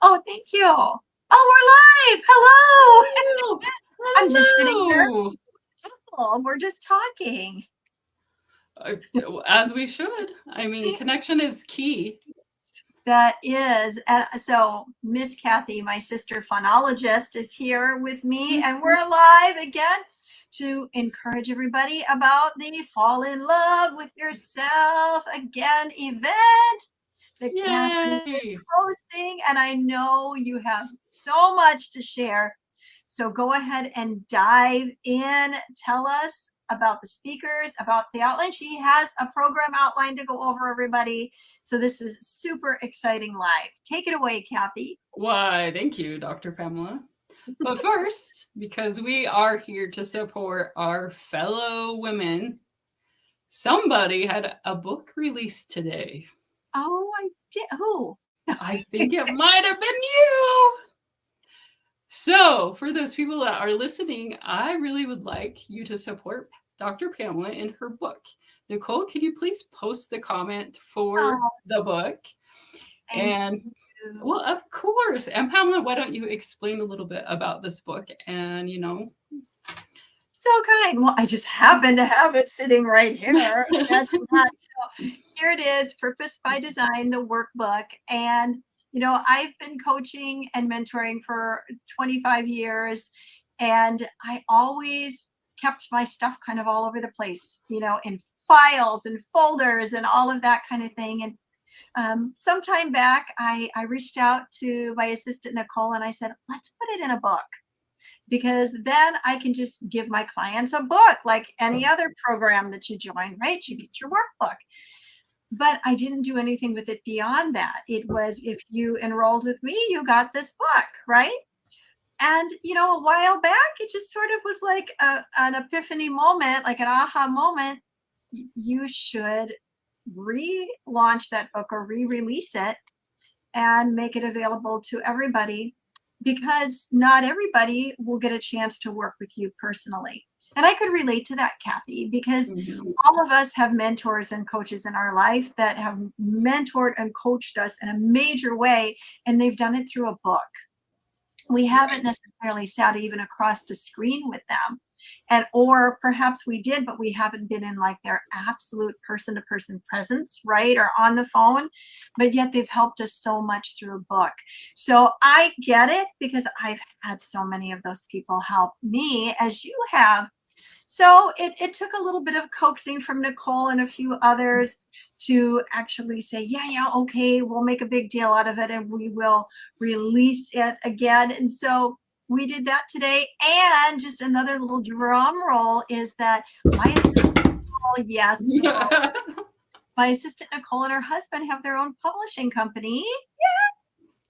Oh, thank you. Oh, we're live. Hello. Hello. I'm just sitting here. Hello. We're just talking. Uh, As we should. I mean, connection is key. That is. So, Miss Kathy, my sister phonologist, is here with me, and we're live again to encourage everybody about the Fall in Love with Yourself Again event that Kathy is Yay. hosting. And I know you have so much to share. So, go ahead and dive in. Tell us about the speakers, about the outline. She has a program outline to go over, everybody. So this is super exciting live. Take it away, Kathy. Why, thank you, Dr. Pamela. But first, because we are here to support our fellow women, somebody had a book released today. Oh, I did. Who? I think it might have been you. So, for those people that are listening, I really would like you to support Dr. Pamela in her book. Nicole, can you please post the comment for Oh, the book? thank And you. well, of course. And Pamela, why don't you explain a little bit about this book? And So kind. Well, I just happen to have it sitting right here. Imagine that. So here it is, Purpose by Design, the workbook. And, I've been coaching and mentoring for 25 years. And I always kept my stuff kind of all over the place, in files and folders and all of that kind of thing. And some time back, I reached out to my assistant, Nicole, and I said, let's put it in a book, because then I can just give my clients a book like any other program that you join, right? You get your workbook. But I didn't do anything with it beyond that. It was, if you enrolled with me, you got this book, right? And, a while back, it just sort of was like an epiphany moment, like an aha moment. You should relaunch that book or re-release it and make it available to everybody, because not everybody will get a chance to work with you personally. And I could relate to that, Kathy, because all of us have mentors and coaches in our life that have mentored and coached us in a major way, and they've done it through a book. We haven't necessarily sat even across the screen with them. Or perhaps we did, but we haven't been in like their absolute person-to-person presence, right? Or on the phone, but yet they've helped us so much through a book. So I get it, because I've had so many of those people help me, as you have. So it took a little bit of coaxing from Nicole and a few others to actually say, yeah, okay, we'll make a big deal out of it and we will release it again. And so we did that today. And just another little drum roll is that my assistant Nicole, yes, my assistant Nicole and her husband have their own publishing company.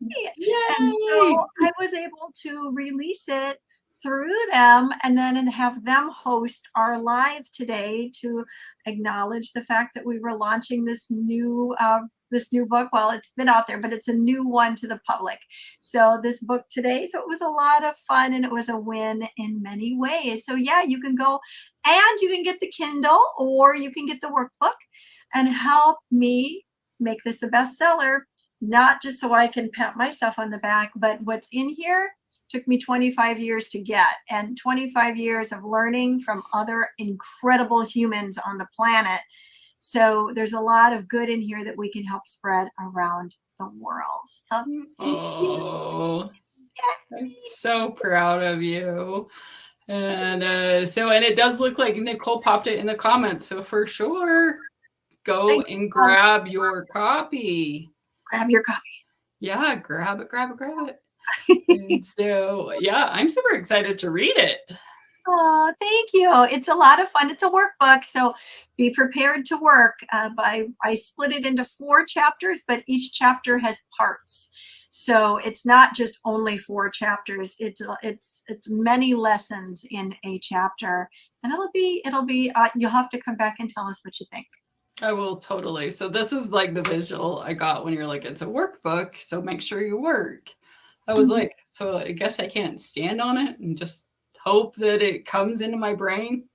Yay! And Yay! so I was able to release it through them, and then have them host our live today to acknowledge the fact that we were launching this new book. Well, it's been out there, but it's a new one to the public. So this book today, so it was a lot of fun, and it was a win in many ways. So yeah, you can go and you can get the Kindle, or you can get the workbook and help me make this a bestseller, not just so I can pat myself on the back, but what's in here took me 25 years to get, and 25 years of learning from other incredible humans on the planet. So there's a lot of good in here that we can help spread around the world. So thank you. Oh, I'm so proud of you. And and it does look like Nicole popped it in the comments. So for sure, go and grab your copy. Grab your copy. Yeah, grab it, grab it, grab it. And so, yeah, I'm super excited to read it. Oh, thank you. It's a lot of fun. It's a workbook, so be prepared to work. I split it into 4 chapters, but each chapter has parts. So it's not just only 4 chapters. It's many lessons in a chapter, and it'll be. You'll have to come back and tell us what you think. I will totally. So this is like the visual I got when you're like, it's a workbook, so make sure you work. I was like, so I guess I can't stand on it and just hope that it comes into my brain.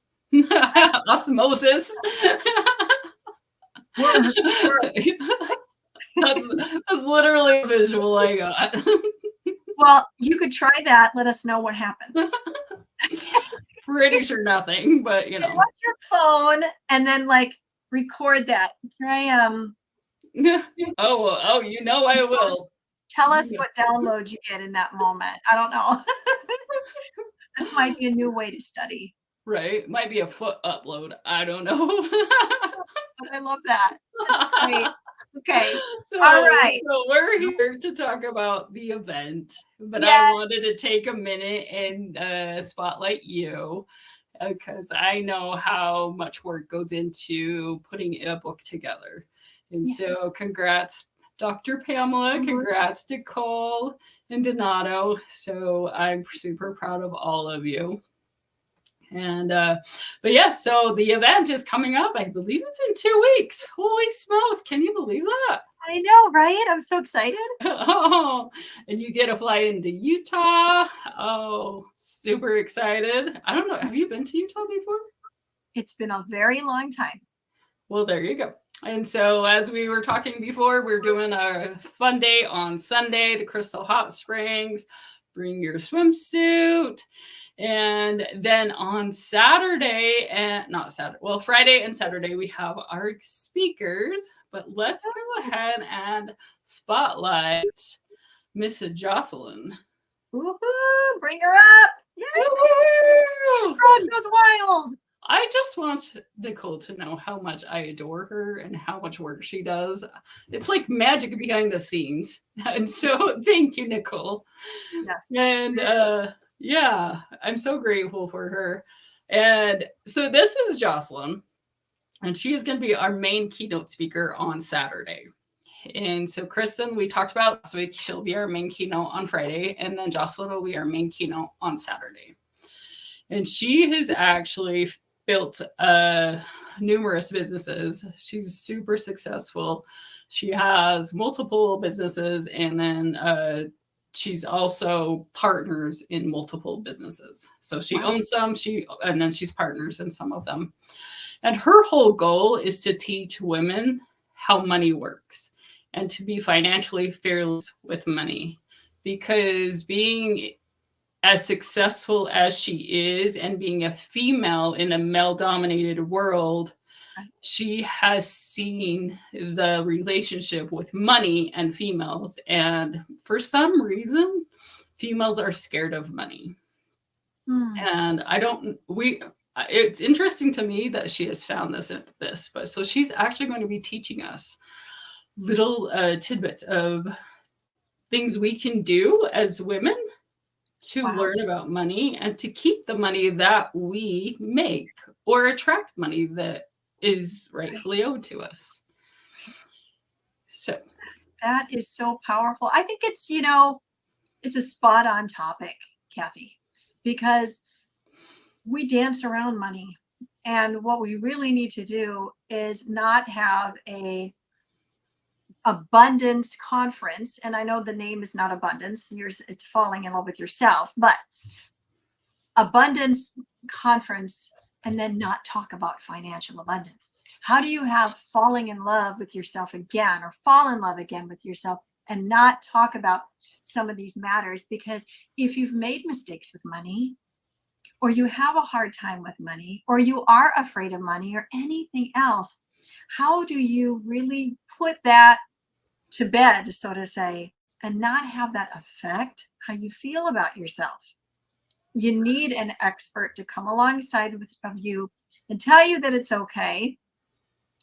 Osmosis. Work. That's literally a visual I got. Well, you could try that. Let us know what happens. Pretty sure nothing, but you know. Watch your phone and then like record that. Here I am. Oh, you know I will. Tell us what download you get in that moment. I don't know. This might be a new way to study. Right? Might be a foot upload. I don't know. I love that. That's great. Okay. So, All right. so we're here to talk about the event, but I Yes. wanted to take a minute and spotlight you because I know how much work goes into putting a book together. And Yes. so, congrats, Dr. Pamela, congrats, Nicole and Donato. So, I'm super proud of all of you. And but yes, so the event is coming up. I believe it's in 2 weeks. Holy smokes, can you believe that? I know, right? I'm so excited. Oh, and you get to fly into Utah. Oh, super excited. I don't know. Have you been to Utah before? It's been a very long time. Well, there you go. And so, as we were talking before, we're doing a fun day on Sunday, the Crystal Hot Springs. Bring your swimsuit. And then on Saturday and not Saturday, well, Friday and Saturday, we have our speakers. But let's go ahead and spotlight Miss Jocelyn. Woohoo! Bring her up. Yay! Woo-hoo! Crowd goes wild. I just want Nicole to know how much I adore her and how much work she does. It's like magic behind the scenes. And so thank you, Nicole. Yes. And yeah, I'm so grateful for her. And so this is Jocelyn, and she is going to be our main keynote speaker on Saturday. And so Kristen, we talked about this week, she'll be our main keynote on Friday, and then Jocelyn will be our main keynote on Saturday. And she has actually built numerous businesses. She's super successful. She has multiple businesses, and then she's also partners in multiple businesses. So she owns some, and then she's partners in some of them. And her whole goal is to teach women how money works and to be financially fearless with money. Because being as successful as she is and being a female in a male-dominated world, she has seen the relationship with money and females. And for some reason, females are scared of money. And it's interesting to me that she has found this, but so she's actually going to be teaching us little tidbits of things we can do as women to learn about money and to keep the money that we make or attract money that is rightfully owed to us. So that is so powerful. I think it's, it's a spot on topic, Kathy, because we dance around money. And what we really need to do is not have a abundance conference. And I know the name is not abundance. It's falling in love with yourself, but abundance conference and then not talk about financial abundance. How do you have falling in love with yourself again or fall in love again with yourself and not talk about some of these matters? Because if you've made mistakes with money, or you have a hard time with money, or you are afraid of money or anything else, how do you really put that to bed, so to say, and not have that affect how you feel about yourself? You need an expert to come alongside of you and tell you that it's okay,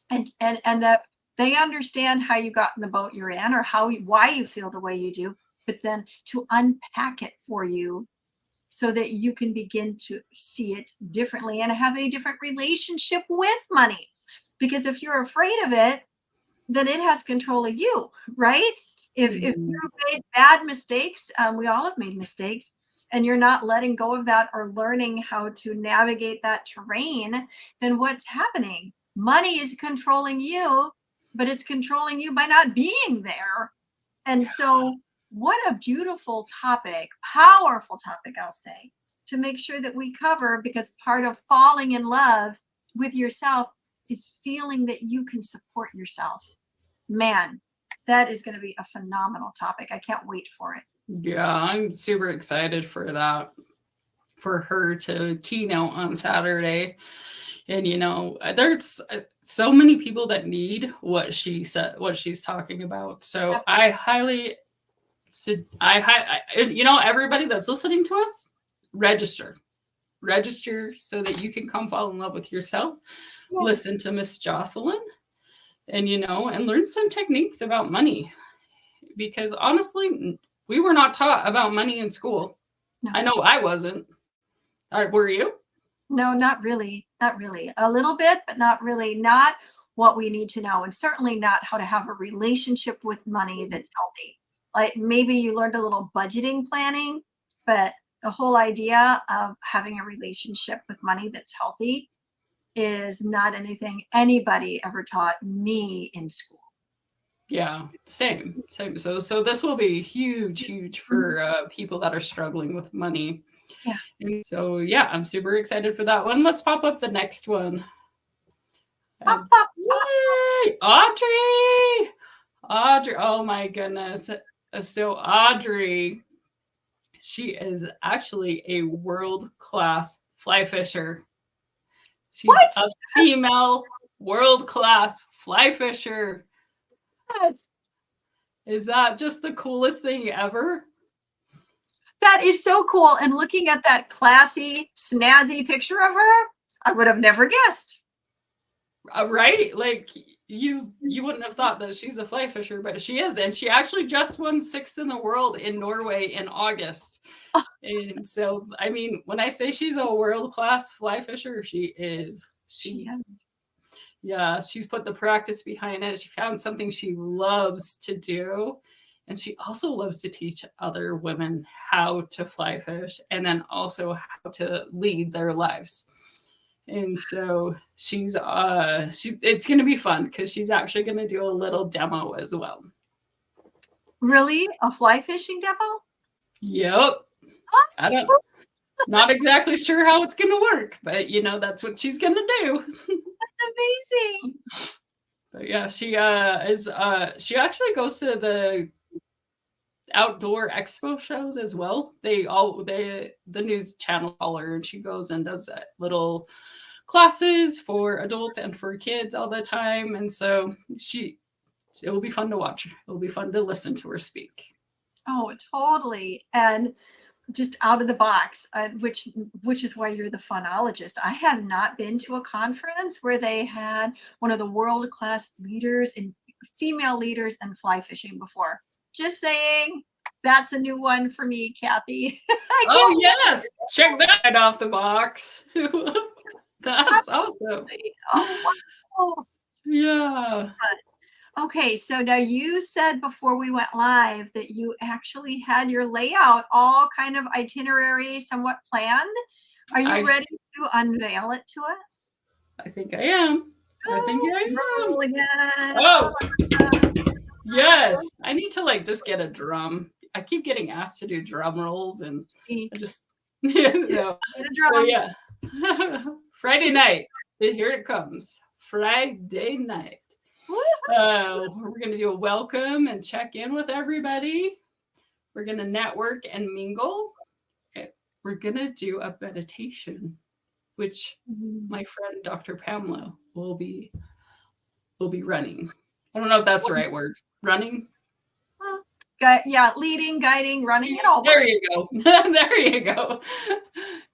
and that they understand how you got in the boat you're in or why you feel the way you do, but then to unpack it for you so that you can begin to see it differently and have a different relationship with money. Because if you're afraid of it, then it has control of you, right? If you've made bad mistakes, we all have made mistakes, and you're not letting go of that or learning how to navigate that terrain, then what's happening? Money is controlling you, but it's controlling you by not being there. And so what a beautiful topic, powerful topic, I'll say, to make sure that we cover, because part of falling in love with yourself is feeling that you can support yourself. Man, that is going to be a phenomenal topic. I can't wait for it. Yeah, I'm super excited for that, for her to keynote on Saturday. And there's so many people that need what she said, what she's talking about. So I highly everybody that's listening to us, register. Register so that you can come fall in love with yourself. Yes. Listen to Miss Jocelyn and learn some techniques about money. Because honestly, we were not taught about money in school. No. I know I wasn't. Were you? No, not really. Not really. A little bit, but not really. Not what we need to know, and certainly not how to have a relationship with money that's healthy. Like maybe you learned a little budgeting planning, but the whole idea of having a relationship with money that's healthy is not anything anybody ever taught me in school. Yeah, same. So this will be huge for people that are struggling with money. Yeah. And so yeah, I'm super excited for that one. Let's pop up the next one. Pop. Yay! Audrey. Oh my goodness. So Audrey, she is actually a world-class fly fisher. She's a female world-class fly fisher. Yes. Is that just the coolest thing ever? That is so cool. And looking at that classy, snazzy picture of her, I would have never guessed. Right? Like you wouldn't have thought that she's a fly fisher, but she is. And she actually just won 6th in the world in Norway in August. And so, I mean, when I say she's a world-class fly fisher, she is. Yeah, she's put the practice behind it. She found something she loves to do. And she also loves to teach other women how to fly fish and then also how to lead their lives. And so it's going to be fun because she's actually going to do a little demo as well. Really? A fly fishing demo? Yep. Not exactly sure how it's going to work, but that's what she's going to do. That's amazing. But yeah, she actually goes to the outdoor expo shows as well. The news channel call her, and she goes and does little classes for adults and for kids all the time. And so it will be fun to watch. It will be fun to listen to her speak. Oh, totally. And just out of the box, which is why you're the funologist. I have not been to a conference where they had one of the world-class leaders and female leaders in fly fishing before. Just saying, that's a new one for me, Kathy. Oh yes, check that off the box. That's awesome. Oh, wow. Yeah. Okay, so now you said before we went live that you actually had your layout all kind of itinerary somewhat planned. Are you ready to unveil it to us? I think I am. Roll again. Oh, yes. I need to just get a drum. I keep getting asked to do drum rolls and I just get a drum. So yeah. Friday night. Here it comes. Friday night. We're going to do a welcome and check in with everybody. We're going to network and mingle. We're going to do a meditation, which my friend Dr. Pamela will be running. I don't know if that's the right word. Running? Yeah, leading, guiding, running, it all works. There you go. There you go.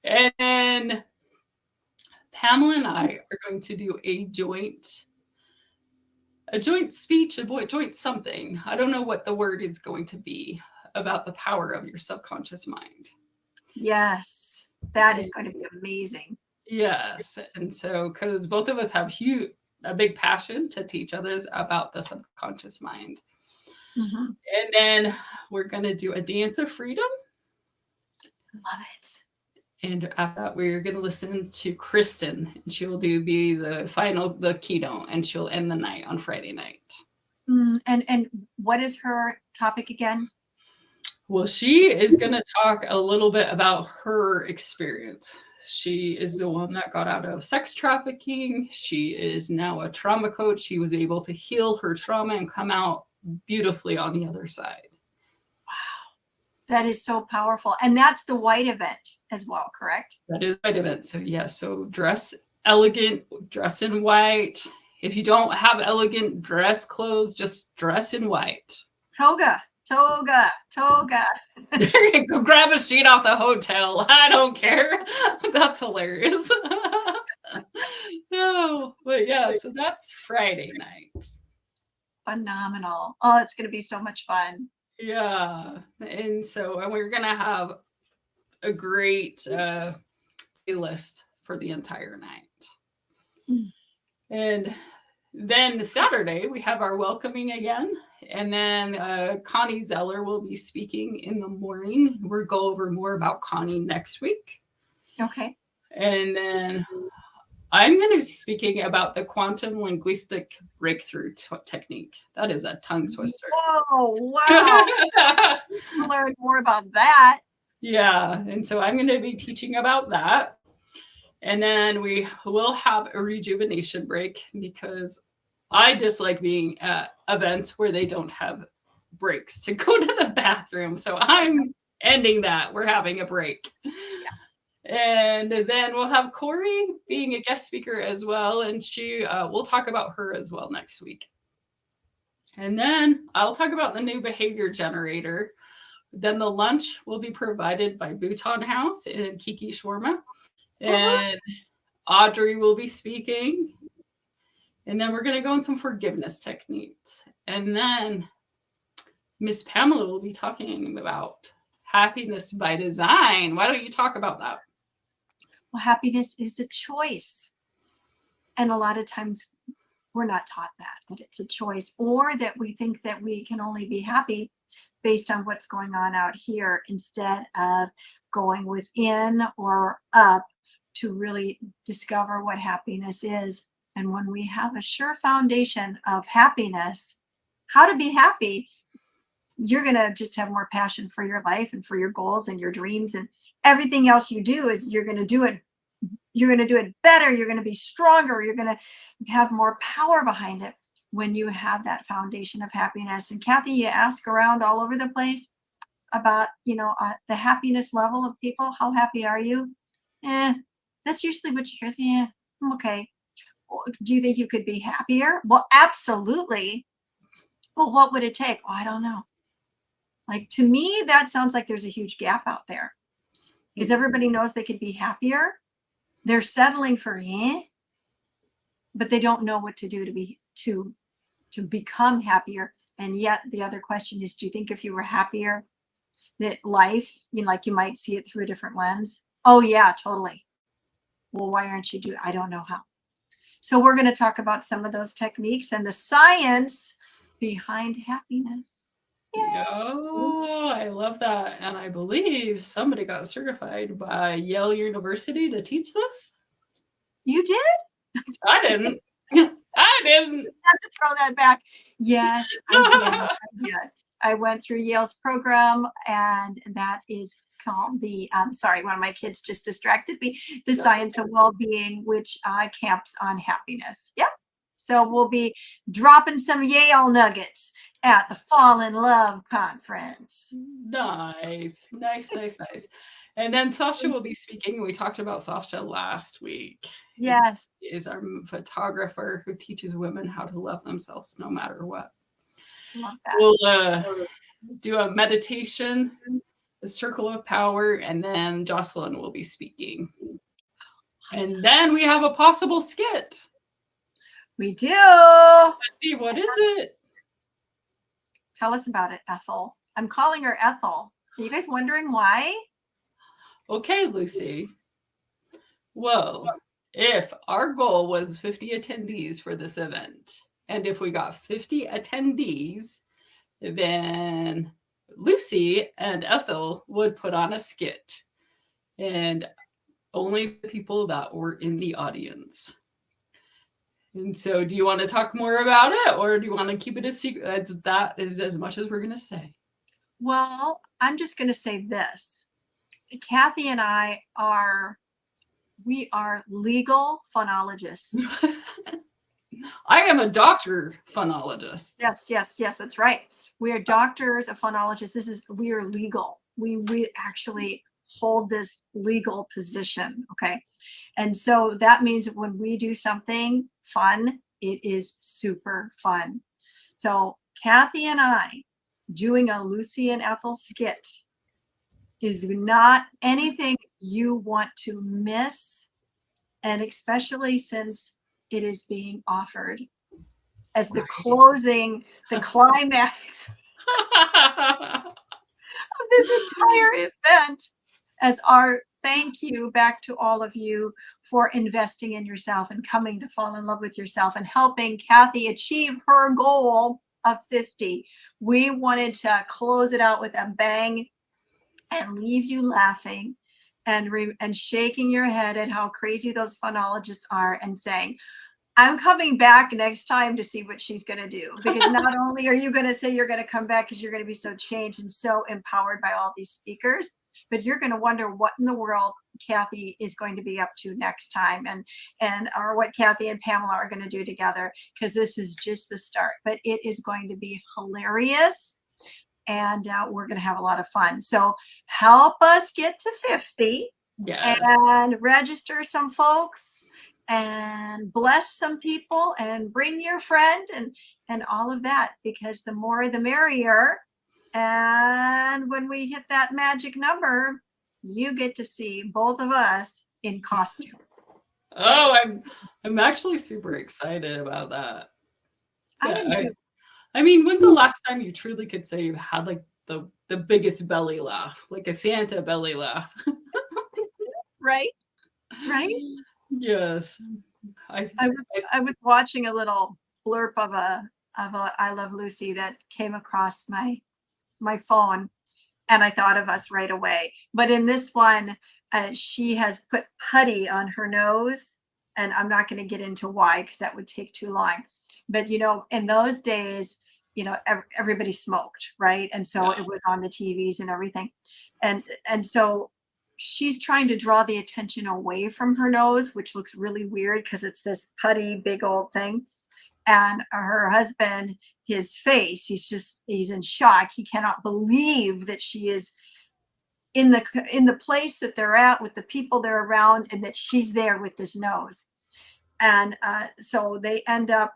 And Pamela and I are going to do a joint speech, a joint something. I don't know what the word is going to be about the power of your subconscious mind. Yes, that is going to be amazing. Yes. And so, because both of us have a big passion to teach others about the subconscious mind. Mm-hmm. And then we're going to do a dance of freedom. Love it. And after that, we're going to listen to Kristen, and she'll be the keynote, and she'll end the night on Friday night. And what is her topic again? Well, she is going to talk a little bit about her experience. She is the one that got out of sex trafficking. She is now a trauma coach. She was able to heal her trauma and come out beautifully on the other side. Wow. That is so powerful. And that's the white event as well, correct? That is white event. So yes, so dress elegant, dress in white. If you don't have elegant dress clothes, just dress in white. Toga, toga, toga. Go grab a sheet off the hotel. I don't care. That's hilarious. No, but yeah, so that's Friday night. Phenomenal. Oh, it's going to be so much fun. Yeah. And we're going to have a great playlist for the entire night. And then Saturday, we have our welcoming again. And then Connie Zeller will be speaking in the morning. We'll go over more about Connie next week. Okay. And then I'm going to be speaking about the quantum linguistic breakthrough technique. That is a tongue twister. Oh, wow. We'll learn more about that. Yeah. And so I'm going to be teaching about that. And then we will have a rejuvenation break because I dislike being at events where they don't have breaks to go to the bathroom. So I'm ending that. We're having a break. Yeah. And then we'll have Corey being a guest speaker as well. And we'll talk about her as well next week. And then I'll talk about the new behavior generator. Then the lunch will be provided by Bhutan House and Kiki Shawarma. And Audrey will be speaking. And then we're going to go in some forgiveness techniques. And then Miss Pamela will be talking about happiness by design. Why don't you talk about that? Well, happiness is a choice. And a lot of times we're not taught that it's a choice, or that we think that we can only be happy based on what's going on out here instead of going within or up to really discover what happiness is. And when we have a sure foundation of happiness, how to be happy, you're going to just have more passion for your life and for your goals and your dreams, and everything else you do is you're going to do it. You're going to do it better. You're going to be stronger. You're going to have more power behind it when you have that foundation of happiness. And Kathy, you ask around all over the place about, the happiness level of people. How happy are you? That's usually what you hear. Yeah, I'm okay. Well, do you think you could be happier? Well, absolutely. Well, what would it take? Oh, I don't know. Like, to me, that sounds like there's a huge gap out there because everybody knows they could be happier. They're settling for but they don't know what to do to become happier. And yet the other question is, do you think if you were happier, that life, like you might see it through a different lens? Oh yeah, totally. Well, why aren't you doing? I don't know how. So we're going to talk about some of those techniques and the science behind happiness. Yay. Oh, I love that. And I believe somebody got certified by Yale University to teach this. You did? I didn't. I didn't. Have to throw that back. Yes, I did. I went through Yale's program, and that is called the, sorry, one of my kids just distracted me, the Science of Well-Being, which camps on happiness. Yep. So we'll be dropping some Yale nuggets at the Fall in Love conference. Nice. And then Sasha will be speaking. We talked about Sasha last week. Yes. She is our photographer who teaches women how to love themselves no matter what. Love that. We'll do a meditation, a circle of power, and then Jocelyn will be speaking. Awesome. And then we have a possible skit. We do. What is it? Tell us about it, Ethel. I'm calling her Ethel. Are you guys wondering why? Okay, Lucy. Whoa. If our goal was 50 attendees for this event, and if we got 50 attendees, then Lucy and Ethel would put on a skit, and only the people that were in the audience. And so do you want to talk more about it, or do you want to keep it a secret? That is as much as we're going to say. Well, I'm just going to say this. Kathy and I are legal phonologists. I am a doctor phonologist. Yes, that's right. We are doctors of phonologists. We are legal. We actually hold this legal position. Okay. And so that means that when we do something fun, it is super fun. So Kathy and I doing a Lucy and Ethel skit is not anything you want to miss. And especially since it is being offered as the Right. closing, the climax of this entire event, as our thank you back to all of you for investing in yourself and coming to fall in love with yourself and helping Kathy achieve her goal of 50. We wanted to close it out with a bang and leave you laughing and shaking your head at how crazy those phonologists are and saying, I'm coming back next time to see what she's going to do. Because not only are you going to say you're going to come back because you're going to be so changed and so empowered by all these speakers, but you're going to wonder what in the world Kathy is going to be up to next time, and or what Kathy and Pamela are going to do together, because this is just the start. But it is going to be hilarious, and we're going to have a lot of fun. So help us get to 50 Yes. and register some folks and bless some people and bring your friend and all of that, because the more the merrier. And when we hit that magic number, you get to see both of us in costume. Oh, I'm actually super excited about that. I So am too. I mean, when's the last time you truly could say you had like the biggest belly laugh, like a Santa belly laugh? Right? Right? Yes. I, I was I I was watching a little blurb of a I Love Lucy that came across my phone, and I thought of us right away. But in this one, she has put putty on her nose, and I'm not going to get into why because that would take too long. But in those days, everybody smoked, right? And so yeah. it was on the TVs and everything, and so she's trying to draw the attention away from her nose, which looks really weird because it's this putty big old thing. And her husband, his face, he's in shock. He cannot believe that she is in the place that they're at with the people they're around, and that she's there with this nose. And so they end up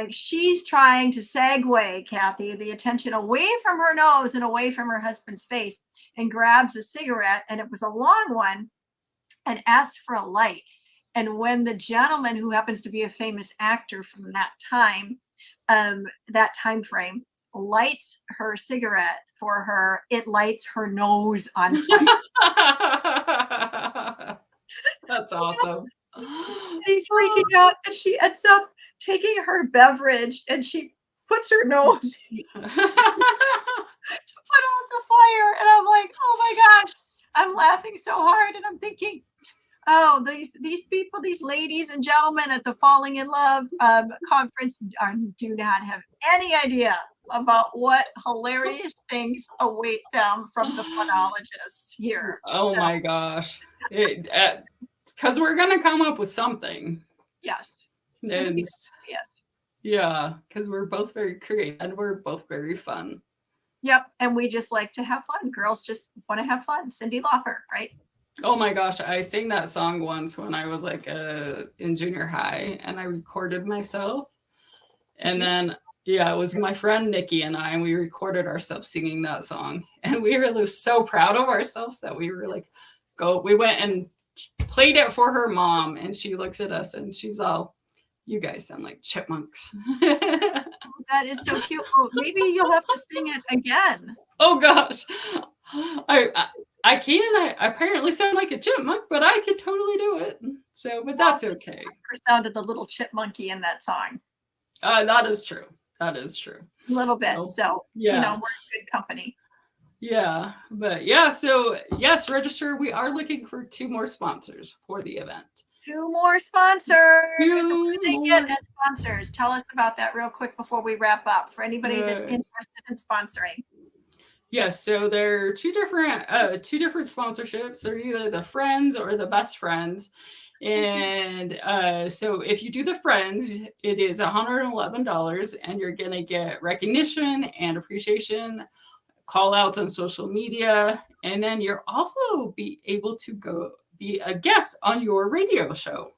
she's trying to segue, Kathy, the attention away from her nose and away from her husband's face, and grabs a cigarette, and it was a long one, and asks for a light. And when the gentleman, who happens to be a famous actor from that time frame, lights her cigarette for her, it lights her nose on fire. That's awesome. He's freaking out, and she ends up taking her beverage and she puts her nose to put out the fire. And I'm like, oh my gosh, I'm laughing so hard, and I'm thinking, oh, these people, these ladies and gentlemen at the Falling in Love conference do not have any idea about what hilarious things await them from the phonologists here. Oh So my gosh. Because we're going to come up with something. yes, it's going to And be yes. yeah, because we're both very creative and we're both very fun. Yep, and we just like to have fun. Girls just want to have fun. Cyndi Lauper, right? Oh my gosh, I sang that song once when I was like in junior high, and I recorded myself. And then yeah, it was my friend Nikki and I, and we recorded ourselves singing that song. And we were so proud of ourselves that we were like, we went and played it for her mom, and she looks at us and she's all, you guys sound like chipmunks. That is so cute. Oh, maybe you'll have to sing it again. Oh gosh. I can. I apparently sound like a chipmunk, but I could totally do it. So, but that's okay. You sounded a little chipmunky in that song. That is true. That is true. A little bit. So, yeah. we're in good company. Yeah. But yeah, so yes, register. We are looking for 2 more sponsors for the event. 2 more sponsors. What do they get as more. sponsors? Tell us about that real quick before we wrap up, for anybody that's interested in sponsoring. Yes, so there are two different sponsorships. They're either the friends or the best friends. And so if you do the friends, it is $111, and you're going to get recognition and appreciation call outs on social media, and then you'll also be able to go be a guest on your radio show.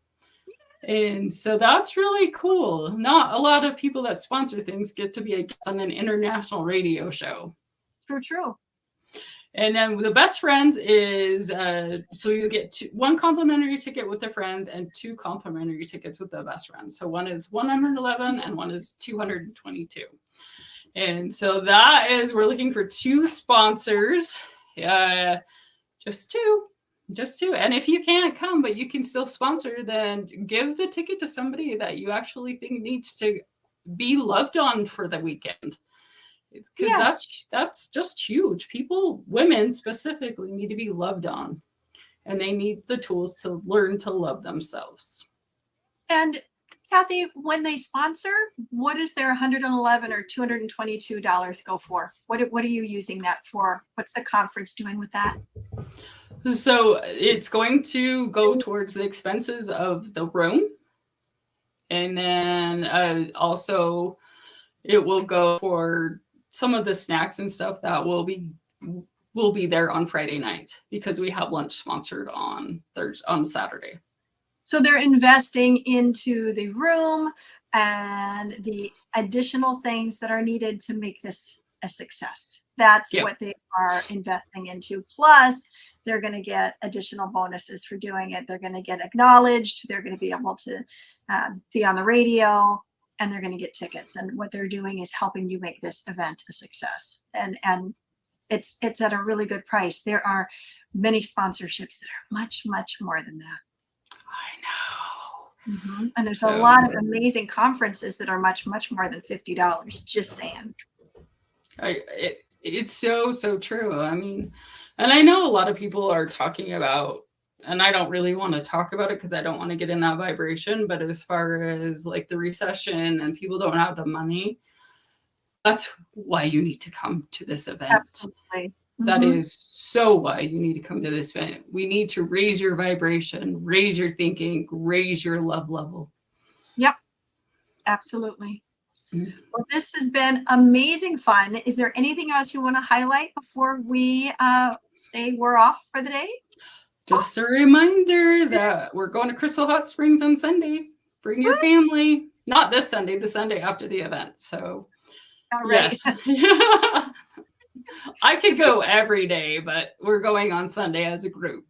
And so that's really cool. Not a lot of people that sponsor things get to be a guest on an international radio show. True. And then the best friends is so you get one complimentary ticket with the friends and 2 complimentary tickets with the best friends. So one is 111 and one is 222. And so that is, we're looking for 2 sponsors. Just two. And if you can't come, but you can still sponsor, then give the ticket to somebody that you actually think needs to be loved on for the weekend. Because that's just huge. People, women specifically, need to be loved on, and they need the tools to learn to love themselves. And Kathy, when they sponsor, what is their $111 or $222 go for? What are you using that for? What's the conference doing with that? So it's going to go towards the expenses of the room, and then also it will go for some of the snacks and stuff that will be there on Friday night, because we have lunch sponsored on Saturday. So they're investing into the room and the additional things that are needed to make this a success. That's what they are investing into. Plus, they're going to get additional bonuses for doing it. They're going to get acknowledged. They're going to be able to be on the radio, and they're going to get tickets. And what they're doing is helping you make this event a success. And it's at a really good price. There are many sponsorships that are much, much more than that. I know. Mm-hmm. And there's a lot of amazing conferences that are much, much more than $50. Just saying. It's so true. I mean, and I know a lot of people are talking about, and I don't really want to talk about it because I don't want to get in that vibration, but as far as like the recession and people don't have the money, that's why you need to come to this event. Absolutely. That is so why you need to come to this event. We need to raise your vibration, raise your thinking, raise your love level. Yep, absolutely. Well, this has been amazing fun. Is there anything else you want to highlight before we say we're off for the day? Just a reminder that we're going to Crystal Hot Springs on Sunday. Bring your family. Not this Sunday, the Sunday after the event. So, yes. I could go every day, but we're going on Sunday as a group.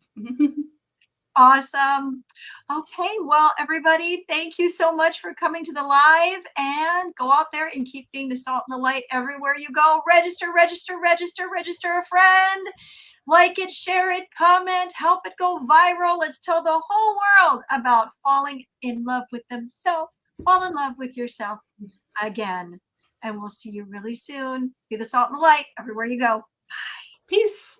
Awesome. Okay, well, everybody, thank you so much for coming to the live, and go out there and keep being the salt and the light everywhere you go. Register a friend. Like it, share it, comment, help it go viral. Let's tell the whole world about falling in love with themselves. Fall in love with yourself again. And we'll see you really soon. Be the salt and the light everywhere you go. Bye. Peace.